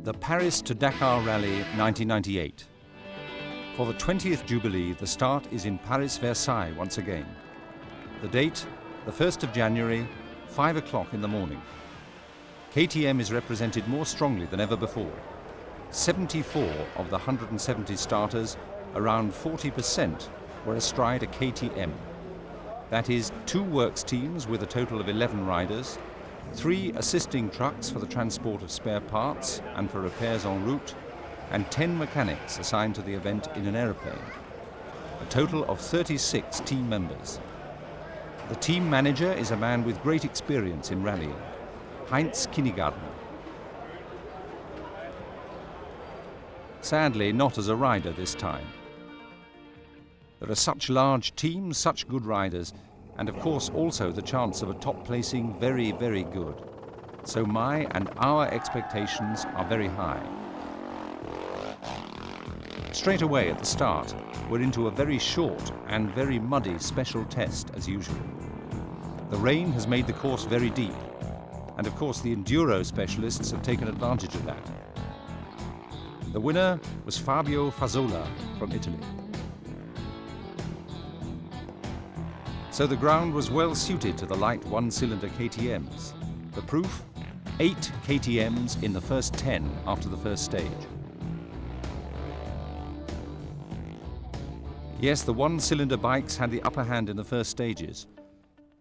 The Paris to Dakar Rally 1998. For the 20th Jubilee, the start is in Paris Versailles once again. The date, the 1st of January, 5 o'clock in the morning. KTM is represented more strongly than ever before. 74 of the 170 starters, around 40%, were astride a KTM. That is, 2 works teams with a total of 11 riders, 3 assisting trucks for the transport of spare parts and for repairs en route, and 10 mechanics assigned to the event in an aeroplane. A total of 36 team members. The team manager is a man with great experience in rallying, Heinz Kindergarten. Sadly, not as a rider this time. There are such large teams, such good riders, and of course also the chance of a top placing very, very good. So my and our expectations are very high. Straight away at the start, we're into a very short and very muddy special test as usual. The rain has made the course very deep, and of course the enduro specialists have taken advantage of that. The winner was Fabio Fazzola from Italy. So the ground was well suited to the light one-cylinder KTMs. The proof? 8 KTMs in the first 10 after the first stage. Yes, the one-cylinder bikes had the upper hand in the first stages,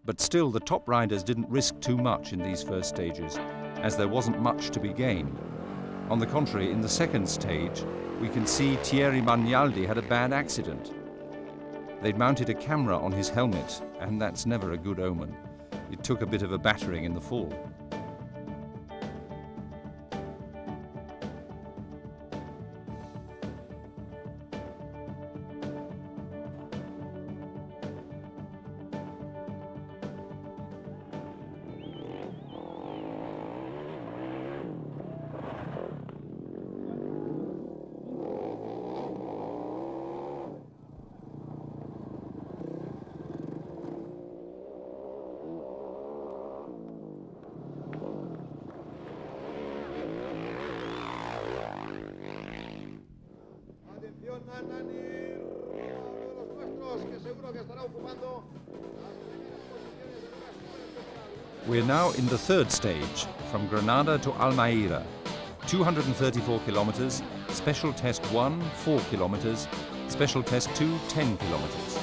but still the top riders didn't risk too much in these first stages, as there wasn't much to be gained. On the contrary, in the second stage, we can see Thierry Magnaldi had a bad accident. They'd mounted a camera on his helmet, and that's never a good omen. It took a bit of a battering in the fall. We're now in the third stage, from Granada to Almeida, 234 kilometers, special test 1, 4 kilometers, special test 2, 10 kilometers.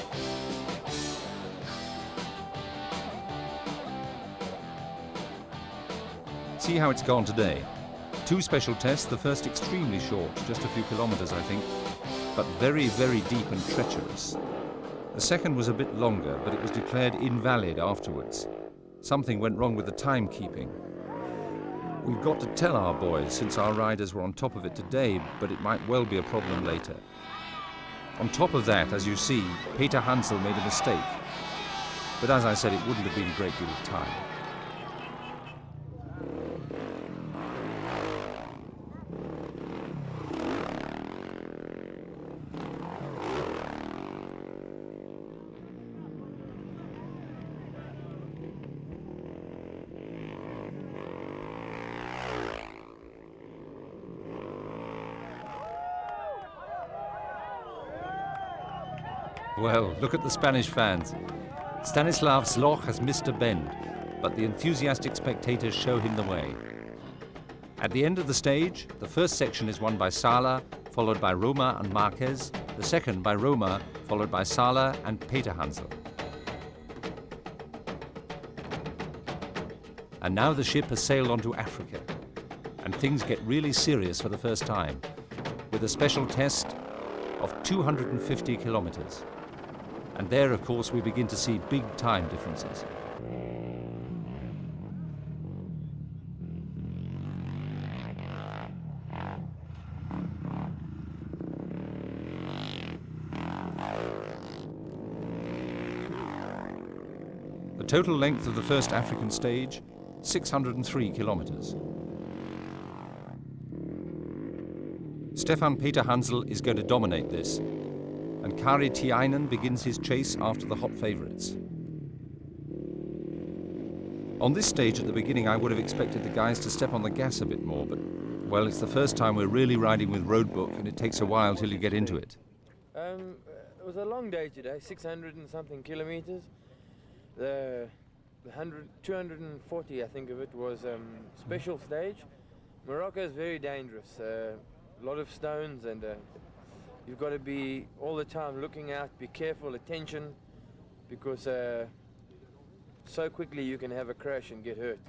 See how it's gone today. 2 special tests, the first extremely short, just a few kilometers I think, but very, very deep and treacherous. The second was a bit longer, but it was declared invalid afterwards. Something went wrong with the timekeeping. We've got to tell our boys, since our riders were on top of it today, but it might well be a problem later. On top of that, as you see, Peter Hansel made a mistake. But as I said, it wouldn't have been a great deal of time. Well, look at the Spanish fans. Stanislav Zloch has missed a bend, but the enthusiastic spectators show him the way. At the end of the stage, the first section is won by Sala, followed by Roma and Marquez, the second by Roma, followed by Sala and Peter Hansel. And now the ship has sailed on to Africa, and things get really serious for the first time, with a special test of 250 kilometers. And there, of course, we begin to see big time differences. The total length of the first African stage, 603 kilometers. Stefan Peter Hansel is going to dominate this, and Kari Tiainen begins his chase after the hot favourites. On this stage at the beginning, I would have expected the guys to step on the gas a bit more, but Well, it's the first time we're really riding with Roadbook, and it takes a while till you get into it. It was a long day today, 600 and something kilometers. The 240, I think of it, was special stage. Morocco is very dangerous. A lot of stones, and you've got to be all the time looking out, be careful, attention, because so quickly you can have a crash and get hurt.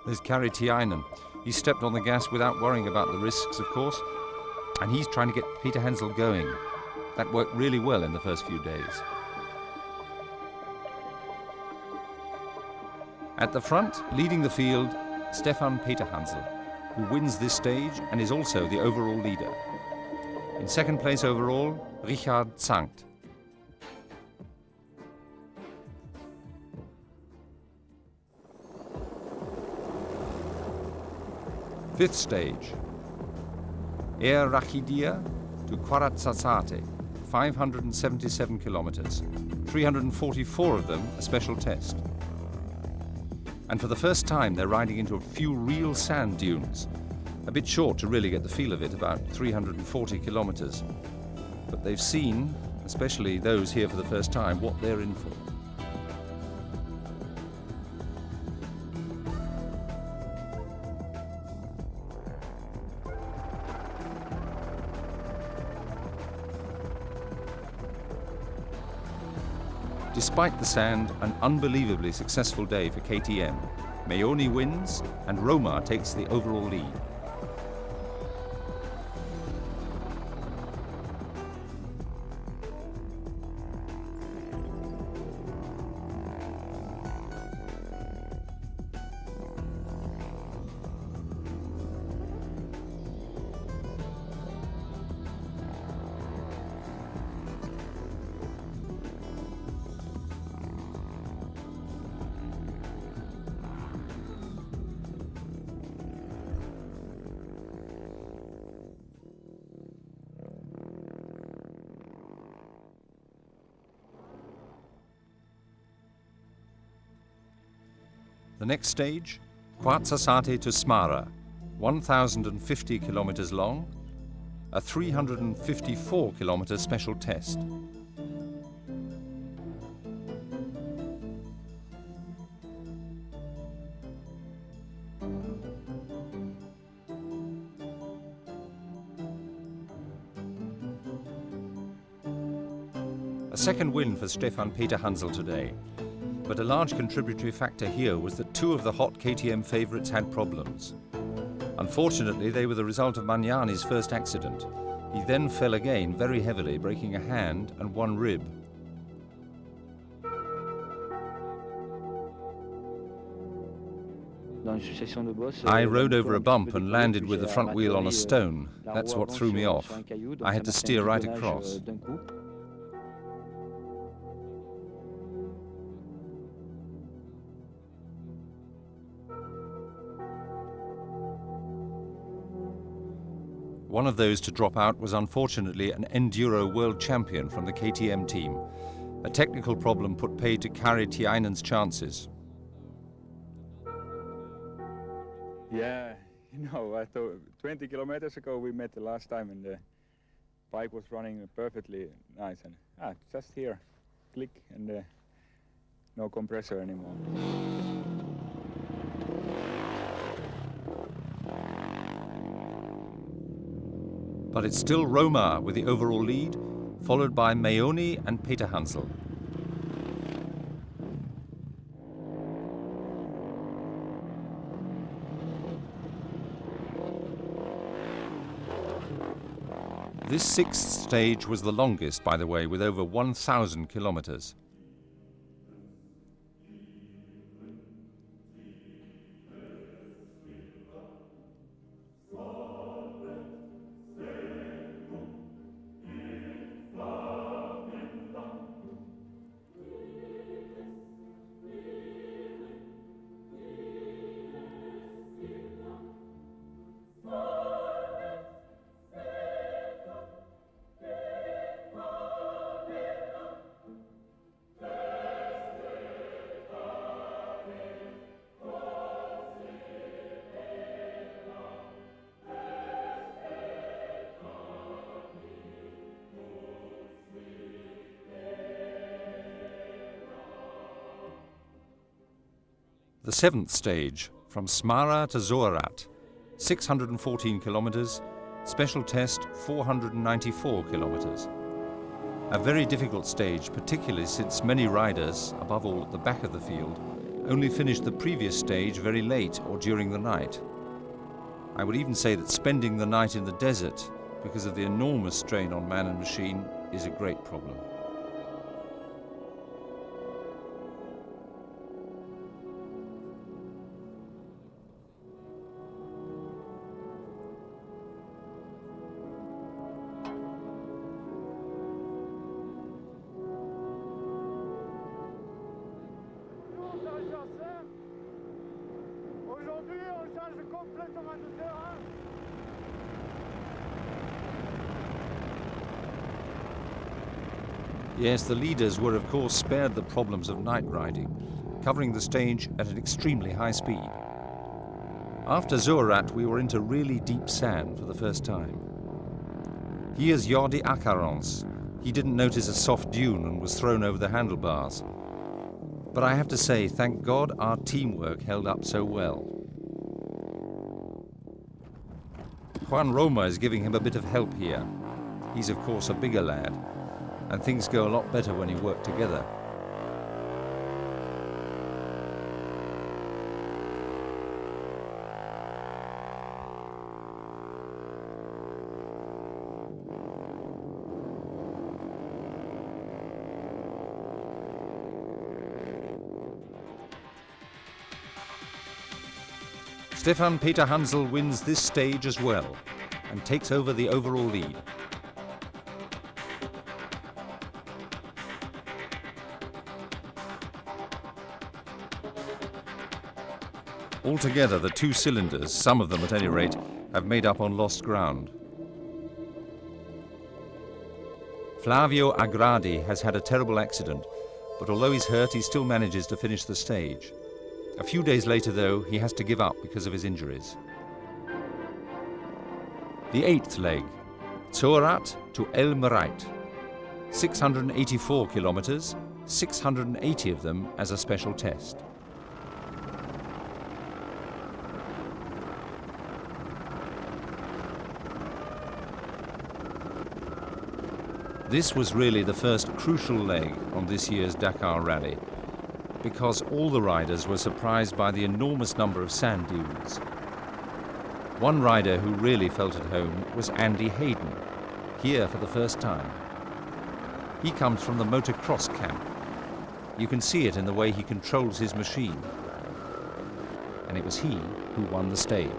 There's Kari Tiainen. He stepped on the gas without worrying about the risks, of course, and he's trying to get Peter Hansel going. That worked really well in the first few days. At the front, leading the field, Stefan Peter Hansel, who wins this stage and is also the overall leader. In second place overall, Richard Zangt. Fifth stage, Air Rachidia to Quarazzazzate, 577 kilometers, 344 of them a special test. And for the first time they're riding into a few real sand dunes, a bit short to really get the feel of it, about 340 kilometers. But they've seen, especially those here for the first time, what they're in for. Despite the sand, an unbelievably successful day for KTM. Meoni wins and Roma takes the overall lead. The next stage, Quarazzazzate to Smara, 1,050 kilometers long, a 354 kilometer special test. A second win for Stefan Peter Hansel today. But a large contributory factor here was that two of the hot KTM favourites had problems. Unfortunately, they were the result of Magnani's first accident. He then fell again very heavily, breaking a hand and one rib. I rode over a bump and landed with the front wheel on a stone. That's what threw me off. I had to steer right across. One of those to drop out was unfortunately an Enduro world champion from the KTM team. A technical problem put paid to Kari Tiainen's chances. Yeah, I thought 20 kilometers ago we met the last time and the bike was running perfectly nice, and just here, click, and no compressor anymore. But it's still Roma with the overall lead, followed by Meoni and Peter Hansel. This sixth stage was the longest, by the way, with over 1,000 kilometers. The 7th stage, from Smara to Zorat, 614 kilometers, special test 494 kilometers. A very difficult stage, particularly since many riders, above all at the back of the field, only finished the previous stage very late or during the night. I would even say that spending the night in the desert, because of the enormous strain on man and machine, is a great problem. Aujourd'hui, on change complètement de terrain. Yes, the leaders were of course spared the problems of night riding, covering the stage at an extremely high speed. After Zorat, we were into really deep sand for the first time. Here's Jordi Akarans. He didn't notice a soft dune and was thrown over the handlebars. But I have to say, thank God our teamwork held up so well. Juan Roma is giving him a bit of help here. He's of course a bigger lad, and things go a lot better when you work together. Stefan Peter Hansel wins this stage as well and takes over the overall lead. Altogether, the two cylinders, some of them at any rate, have made up on lost ground. Flavio Agradi has had a terrible accident, but although he's hurt, he still manages to finish the stage. A few days later, though, he has to give up because of his injuries. The 8th leg, Zorat to El Merait. 684 kilometers, 680 of them as a special test. This was really the first crucial leg on this year's Dakar Rally, because all the riders were surprised by the enormous number of sand dunes. One rider who really felt at home was Andy Hayden, here for the first time. He comes from the motocross camp. You can see it in the way he controls his machine. And it was he who won the stage.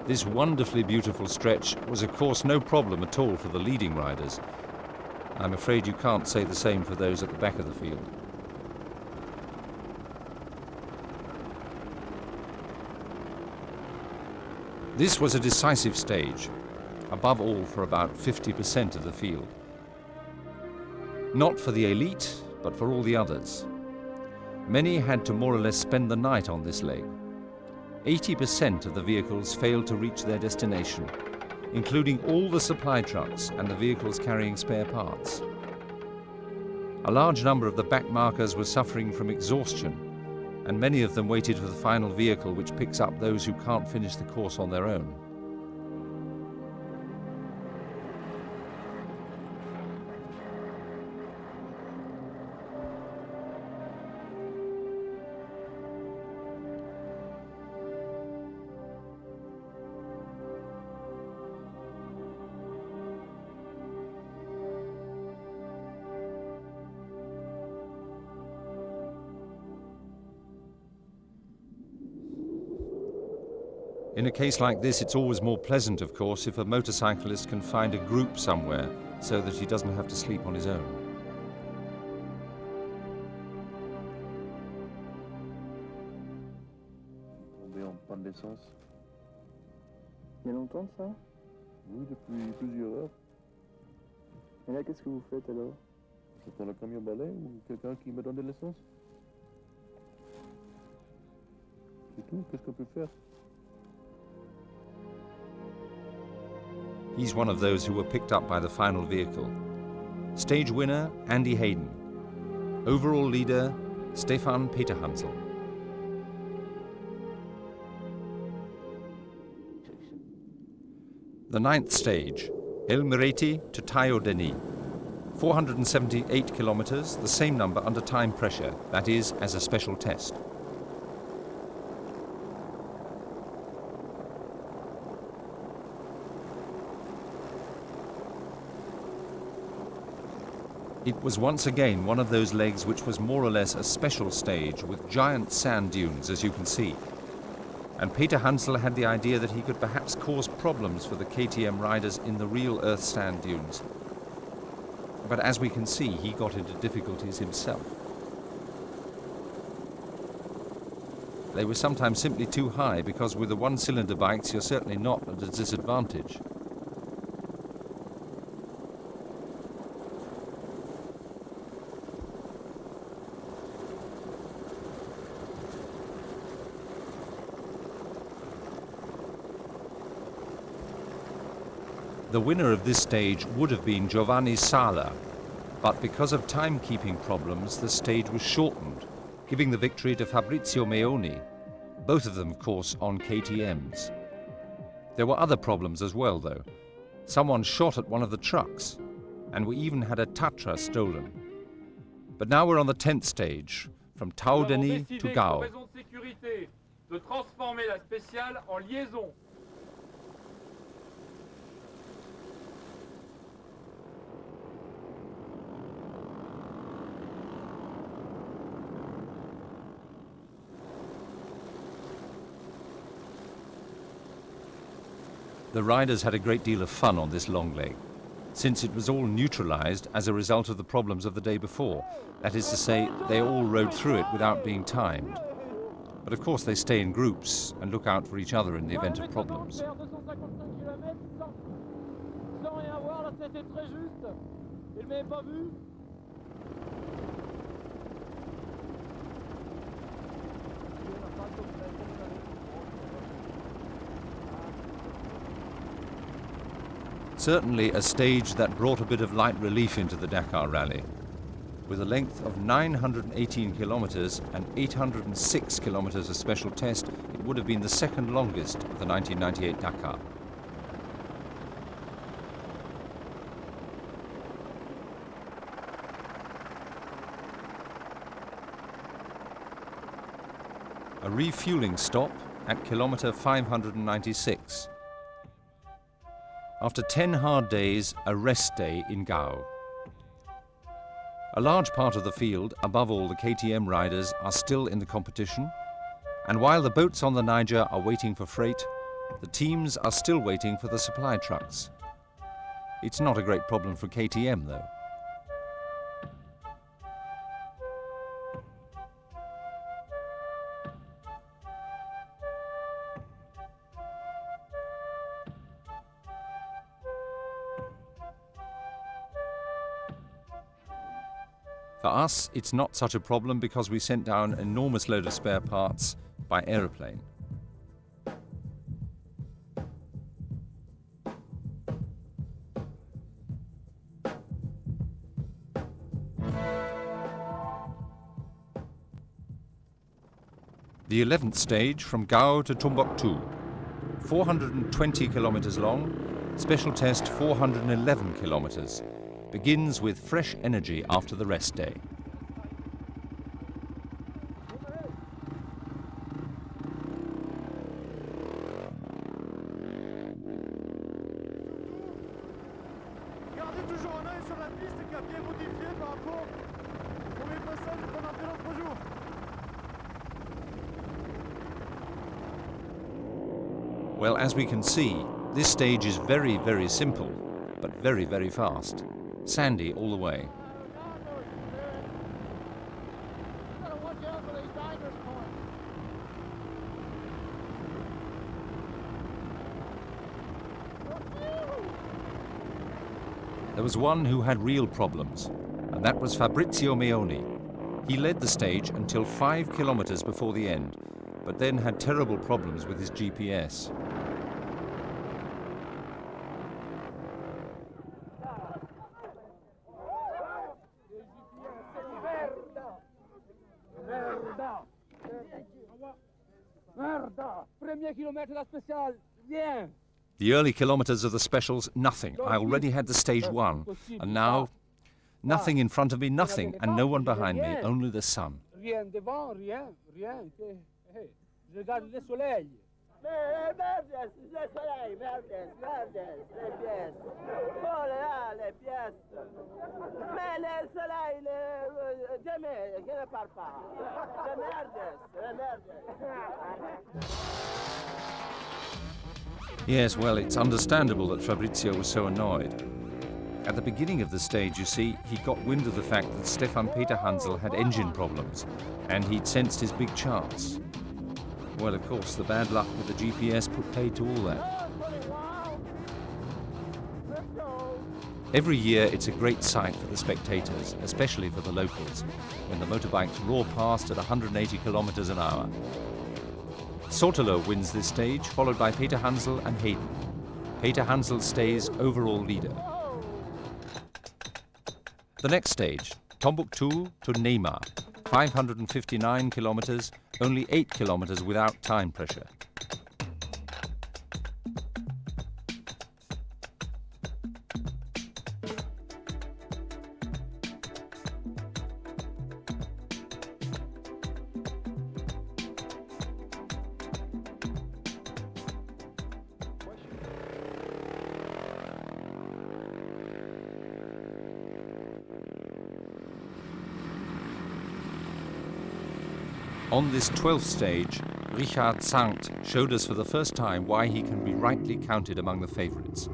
This wonderfully beautiful stretch was of course no problem at all for the leading riders. I'm afraid you can't say the same for those at the back of the field. This was a decisive stage, above all for about 50% of the field. Not for the elite, but for all the others. Many had to more or less spend the night on this leg. 80% of the vehicles failed to reach their destination, including all the supply trucks and the vehicles carrying spare parts. A large number of the back markers were suffering from exhaustion, and many of them waited for the final vehicle which picks up those who can't finish the course on their own. In a case like this, it's always more pleasant, of course, if a motorcyclist can find a group somewhere so that he doesn't have to sleep on his own. de l'essence. Il y a longtemps de ça? Oui, depuis plusieurs heures. Et là, qu'est-ce que vous faites alors? J'attends le camion balai ou quelqu'un qui me donne de l'essence. C'est tout, qu'est-ce qu'on peut faire? He's one of those who were picked up by the final vehicle. Stage winner, Andy Hayden. Overall leader, Stefan Peterhansel. The ninth stage, El Mireti to Tayo Denis. 478 kilometers, the same number under time pressure, that is, as a special test. It was once again one of those legs which was more or less a special stage with giant sand dunes, as you can see. And Peter Hansel had the idea that he could perhaps cause problems for the KTM riders in the real earth sand dunes. But as we can see, he got into difficulties himself. They were sometimes simply too high because with the one-cylinder bikes you're certainly not at a disadvantage. The winner of this stage would have been Giovanni Sala, but because of timekeeping problems, the stage was shortened, giving the victory to Fabrizio Meoni, both of them, of course, on KTMs. There were other problems as well, though. Someone shot at one of the trucks, and we even had a Tatra stolen. But now we're on the 10th stage, from Tau Denis to Gao. De transformer la spéciale en liaison. The riders had a great deal of fun on this long leg, since it was all neutralized as a result of the problems of the day before. That is to say, they all rode through it without being timed. But of course they stay in groups and look out for each other in the event of problems. Certainly a stage that brought a bit of light relief into the Dakar Rally. With a length of 918 kilometers and 806 kilometers of special test, it would have been the second longest of the 1998 Dakar. A refueling stop at kilometer 596. After 10 hard days, a rest day in Gao. A large part of the field, above all the KTM riders, are still in the competition, and while the boats on the Niger are waiting for freight, the teams are still waiting for the supply trucks. It's not a great problem for KTM, though. For us, it's not such a problem because we sent down an enormous load of spare parts by aeroplane. The 11th stage from Gao to Timbuktu, 420 kilometers long, special test 411 kilometers. Begins with fresh energy after the rest day. Gardez toujours un œil sur la piste qui a bien modifié par rapport au premier passage qu'on a fait l'autre jour. Well, as we can see, this stage is very, very simple, but very, very fast. Sandy all the way. there was one who had real problems, and that was Fabrizio Meoni. He led the stage until 5 kilometers before the end, but then had terrible problems with his GPS. The early kilometers of the specials, nothing. I already had the stage 1, and now nothing in front of me, nothing, and no one behind me, only the sun. Yes, well, it's understandable that Fabrizio was so annoyed. At the beginning of the stage, you see, he got wind of the fact that Stefan Peter Hansel had engine problems, and he'd sensed his big chance. Well, of course, the bad luck with the GPS put paid to all that. Every year, it's a great sight for the spectators, especially for the locals, when the motorbikes roar past at 180 kilometers an hour. Sortelo wins this stage, followed by Peter Hansel and Hayden. Peter Hansel stays overall leader. The next stage, Tombouctou to Neymar, 559 kilometers, only 8 kilometers without time pressure. On this 12th stage, Richard Sankt showed us for the first time why he can be rightly counted among the favourites.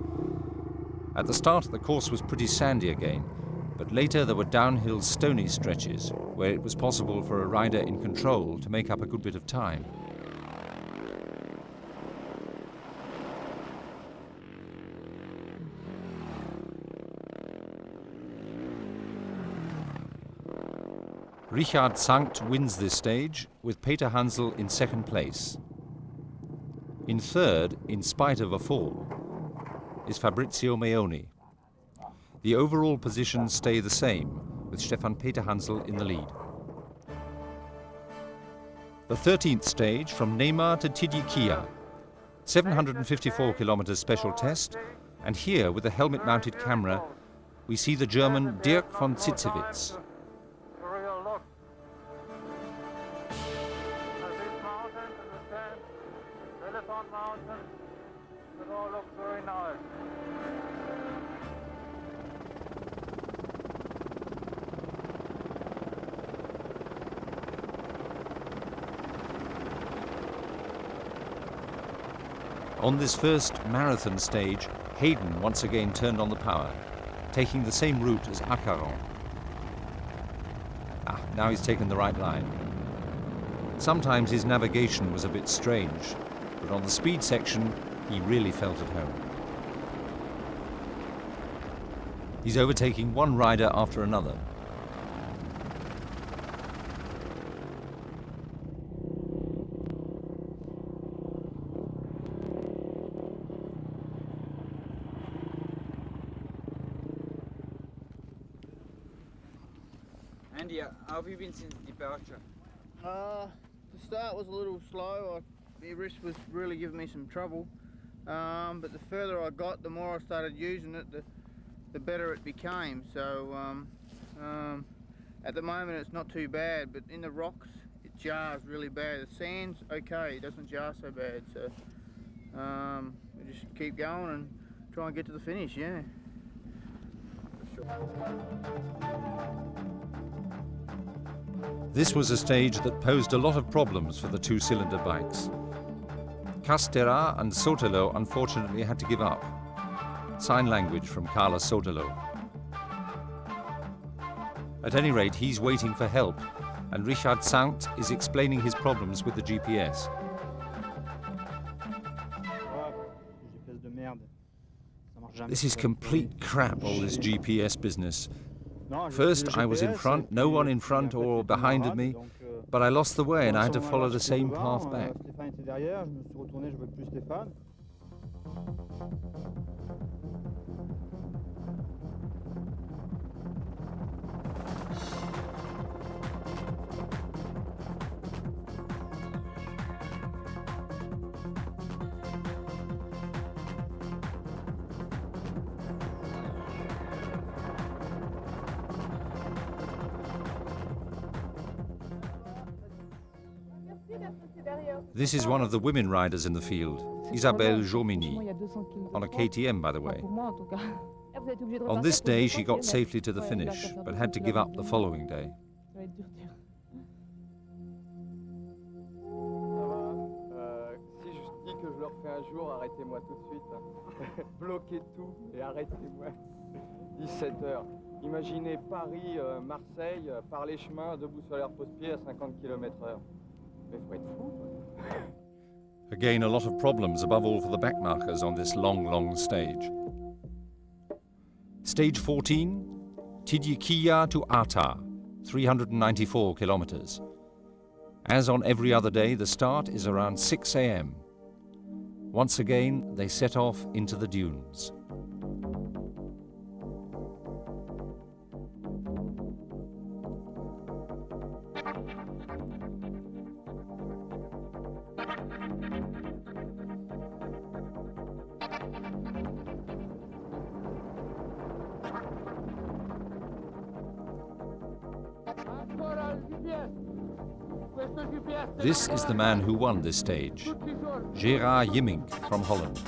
At the start, the course was pretty sandy again, but later there were downhill stony stretches where it was possible for a rider in control to make up a good bit of time. Richard Sankt wins this stage, with Peter Hansel in second place. In third, in spite of a fall, is Fabrizio Meoni. The overall positions stay the same, with Stefan Peter Hansel in the lead. The 13th stage, from Neymar to Tidikia, 754 kilometers special test, and here, with a helmet-mounted camera, we see the German Dirk von Zitzewitz. On this first marathon stage, Hayden once again turned on the power, taking the same route as Acaron. Now he's taken the right line. Sometimes his navigation was a bit strange, but on the speed section, he really felt at home. He's overtaking one rider after another. Andy, how have you been since departure? The start was a little slow. The wrist was really giving me some trouble. But the further I got, the more I started using it, the better it became. So at the moment it's not too bad, but in the rocks it jars really bad. The sand's okay, it doesn't jar so bad. So we just keep going and try and get to the finish, yeah. This was a stage that posed a lot of problems for the two-cylinder bikes. Castera and Sotelo unfortunately had to give up. Sign language from Carlos Sotelo. At any rate, he's waiting for help, and Richard Sankt is explaining his problems with the GPS. This is complete crap, all this GPS business. First, I was in front, no one in front or behind of me, but I lost the way and I had to follow the same path back. This is one of the women riders in the field, Isabelle Jomini, on a KTM, by the way. On this day, she got safely to the finish, but had to give up the following day. Si je dis que je le refais un jour, arrêtez-moi tout de suite. Bloquez tout et arrêtez-moi. 17 heures. Imaginez Paris, Marseille, par les chemins, debout sur les repose-pieds à 50 km/h. Mais faut être fou. Again, a lot of problems, above all for the backmarkers on this long stage. Stage 14, Tidjikia to Ata, 394 kilometers. As on every other day, the start is around 6 a.m. Once again, they set off into the dunes. This is the man who won this stage, Gerard Yimmink from Holland.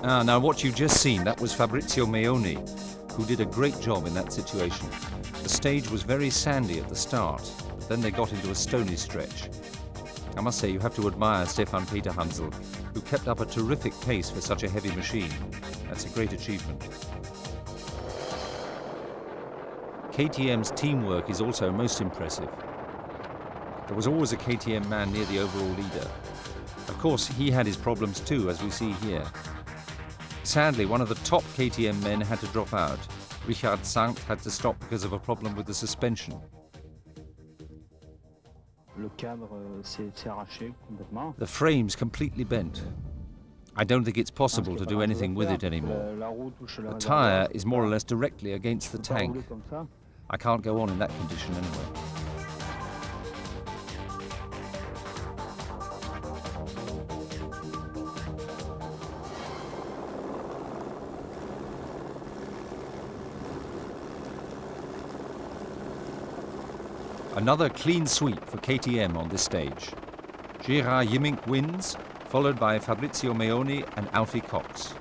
Now what you've just seen, that was Fabrizio Meoni, who did a great job in that situation. The stage was very sandy at the start, but then they got into a stony stretch. I must say you have to admire Stefan Peterhansel, who kept up a terrific pace for such a heavy machine. That's a great achievement. KTM's teamwork is also most impressive. There was always a KTM man near the overall leader. Of course, he had his problems too, as we see here. Sadly, one of the top KTM men had to drop out. Richard Sankt had to stop because of a problem with the suspension. The frame's completely bent. I don't think it's possible to do anything with it anymore. The tyre is more or less directly against the tank. I can't go on in that condition anyway. Another clean sweep for KTM on this stage. Gerard Yimmink wins, followed by Fabrizio Meoni and Alfie Cox.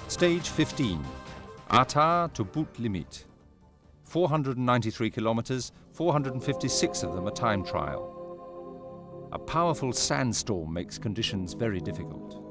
Stage 15, Ata to Bout Limit. 493 kilometers, 456 of them a time trial. A powerful sandstorm makes conditions very difficult.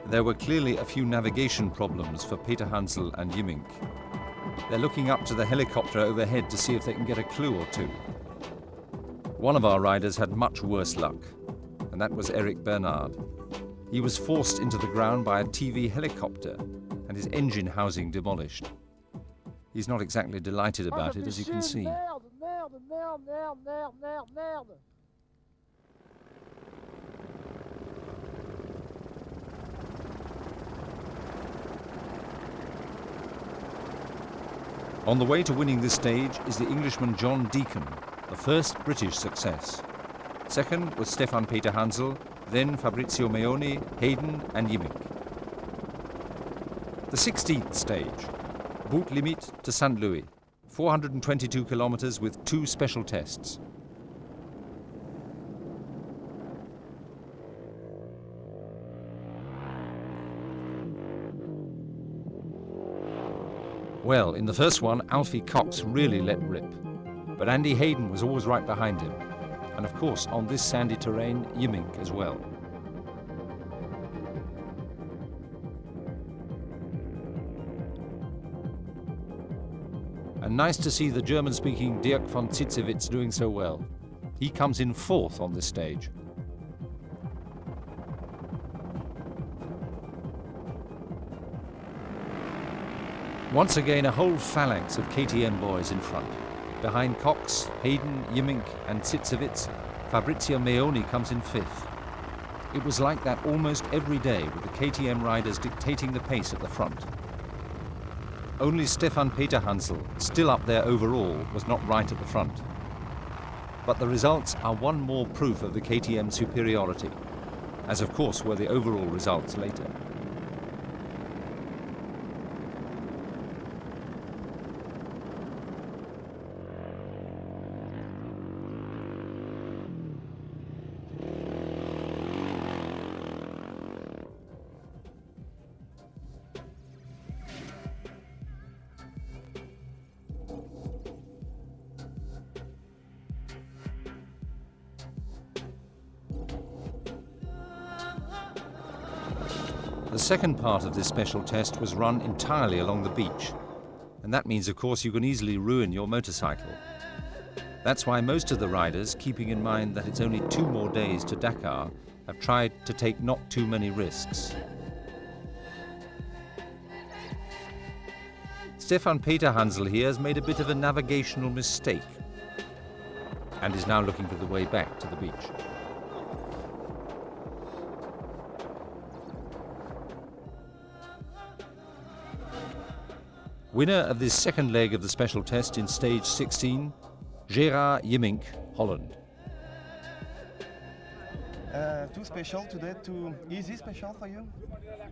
There were clearly a few navigation problems for Peterhansel and Yimmink. They're looking up to the helicopter overhead to see if they can get a clue or two. One of our riders had much worse luck, and that was Eric Bernard. He was forced into the ground by a TV helicopter and his engine housing demolished. He's not exactly delighted about it, as you can see. On the way to winning this stage is the Englishman John Deacon, the first British success. Second was Stefan Peter Hansel, then Fabrizio Meoni, Hayden and Yimink. The 16th stage, Bout Limite to St. Louis, 422 kilometers with 2 special tests. Well, in the first one, Alfie Cox really let rip, but Andy Hayden was always right behind him. And of course, on this sandy terrain, Yimink as well. And nice to see the German-speaking Dirk von Zitzewitz doing so well. He comes in 4th on this stage. Once again, a whole phalanx of KTM boys in front. Behind Cox, Hayden, Yimink and Zitzewitz, Fabrizio Meoni comes in 5th. It was like that almost every day, with the KTM riders dictating the pace at the front. Only Stefan Peter Hansel, still up there overall, was not right at the front. But the results are one more proof of the KTM superiority, as of course were the overall results later. The second part of this special test was run entirely along the beach, and that means, of course, you can easily ruin your motorcycle. That's why most of the riders, keeping in mind that it's only 2 more days to Dakar, have tried to take not too many risks. Stefan Peter Hansel here has made a bit of a navigational mistake and is now looking for the way back to the beach. Winner of this second leg of the special test in stage 16, Gerard Yimink, Holland. Too special today, too easy special for you?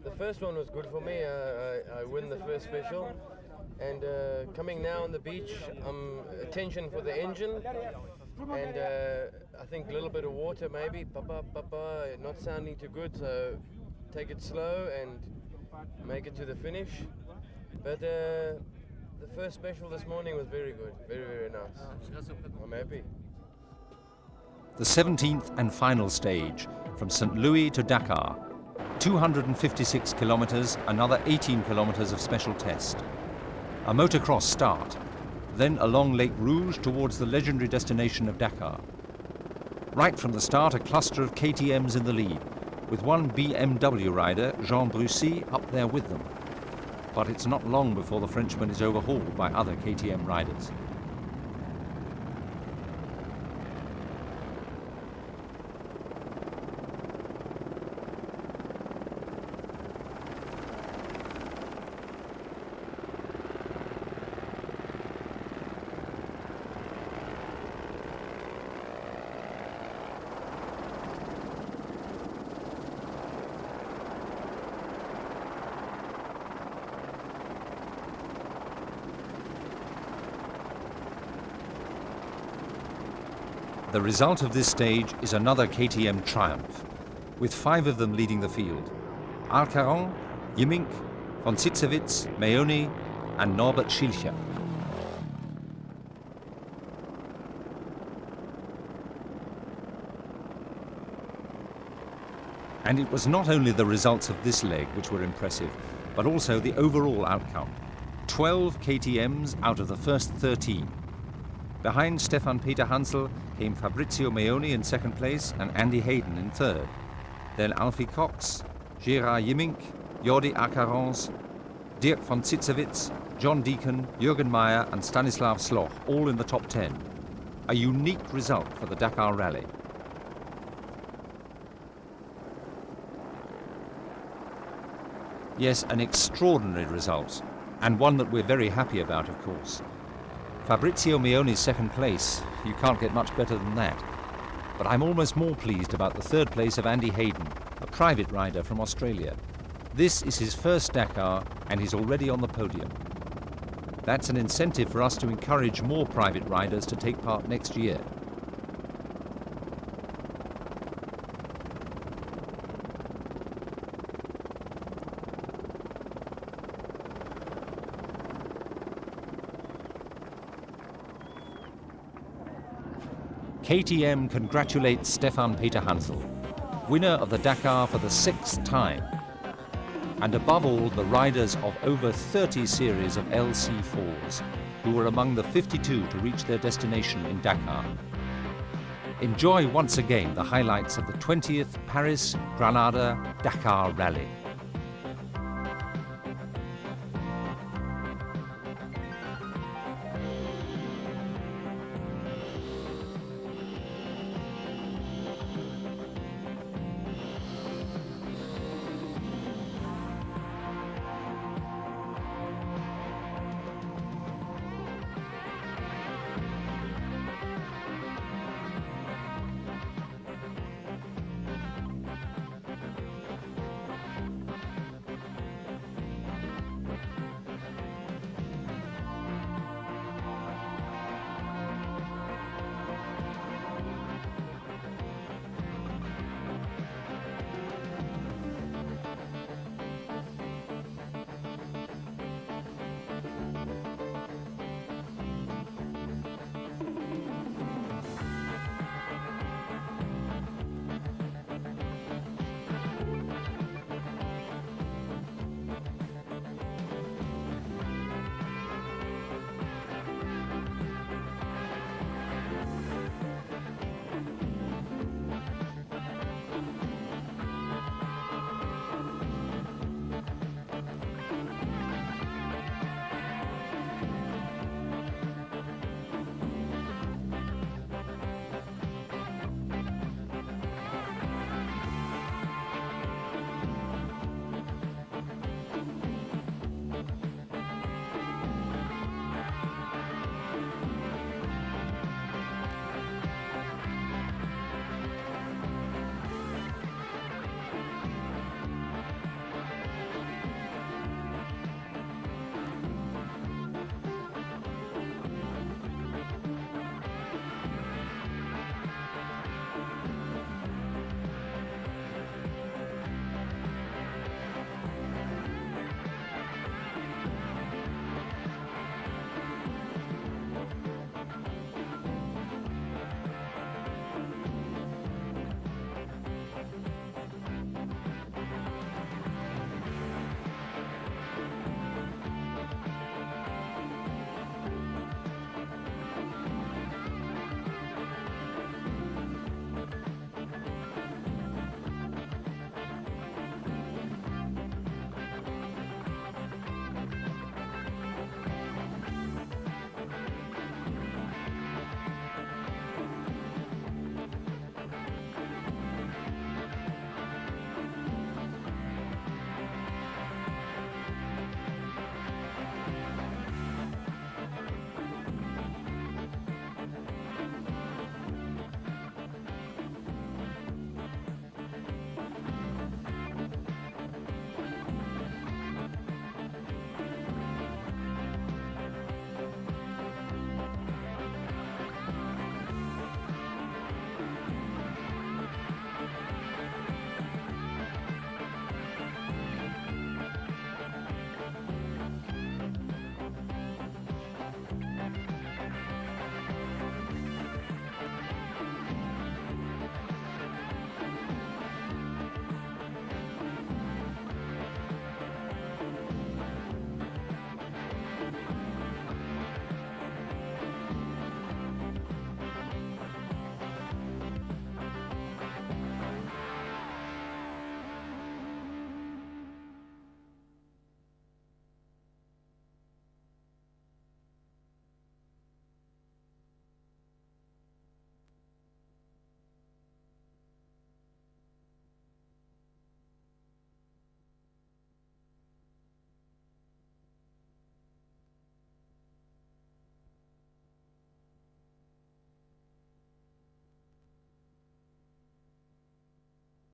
The first one was good for me. I win the first special. And coming now on the beach, attention for the engine. And I think a little bit of water maybe, papa, not sounding too good. So take it slow and make it to the finish. But the first special this morning was very good, very, very nice. I'm happy. The 17th and final stage, from St. Louis to Dakar, 256 kilometers, another 18 kilometers of special test. A motocross start, then along Lake Rouge towards the legendary destination of Dakar. Right from the start, a cluster of KTMs in the lead, with one BMW rider, Jean Brucy, up there with them. But it's not long before the Frenchman is overhauled by other KTM riders. The result of this stage is another KTM triumph, with 5 of them leading the field. Alcaron, Yimink, von Zitzewitz, Meoni and Norbert Schilcher. And it was not only the results of this leg which were impressive, but also the overall outcome. 12 KTMs out of the first 13. Behind Stefan Peter Hansel came Fabrizio Meoni in second place and Andy Hayden in third. Then Alfie Cox, Gerard Yimink, Jordi Acarons, Dirk von Zitzewitz, John Deacon, Jürgen Meyer and Stanislav Sloch, all in the top 10. A unique result for the Dakar Rally. Yes, an extraordinary result. and one that we're very happy about, of course. Fabrizio Mione's second place, you can't get much better than that. But I'm almost more pleased about the third place of Andy Hayden, a private rider from Australia. This is his first Dakar, and he's already on the podium. That's an incentive for us to encourage more private riders to take part next year. KTM congratulates Stefan Peter Hansel, winner of the Dakar for the 6th time, and above all the riders of over 30 series of LC4s, who were among the 52 to reach their destination in Dakar. Enjoy once again the highlights of the 20th Paris-Granada-Dakar Rally.